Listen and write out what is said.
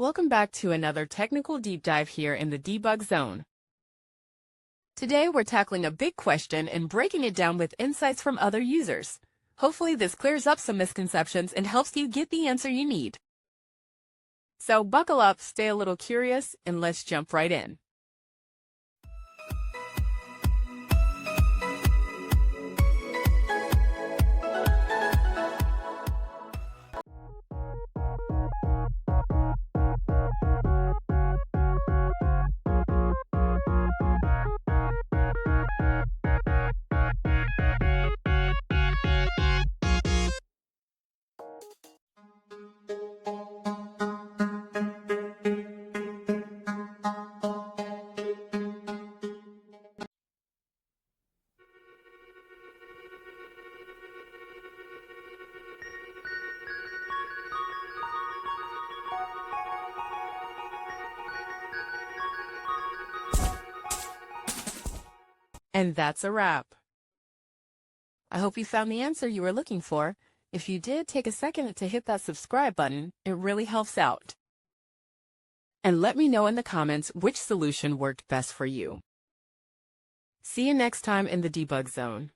Welcome back to another technical deep dive here in the debug zone. Today we're tackling a big question and breaking it down with insights from other users. Hopefully this clears up some misconceptions and helps you get the answer you need. So buckle up, stay a little curious, and let's jump right in. And that's a wrap. I hope you found the answer you were looking for. If you did, take a second to hit that subscribe button. It really helps out. And let me know in the comments which solution worked best for you. See you next time in the debug zone.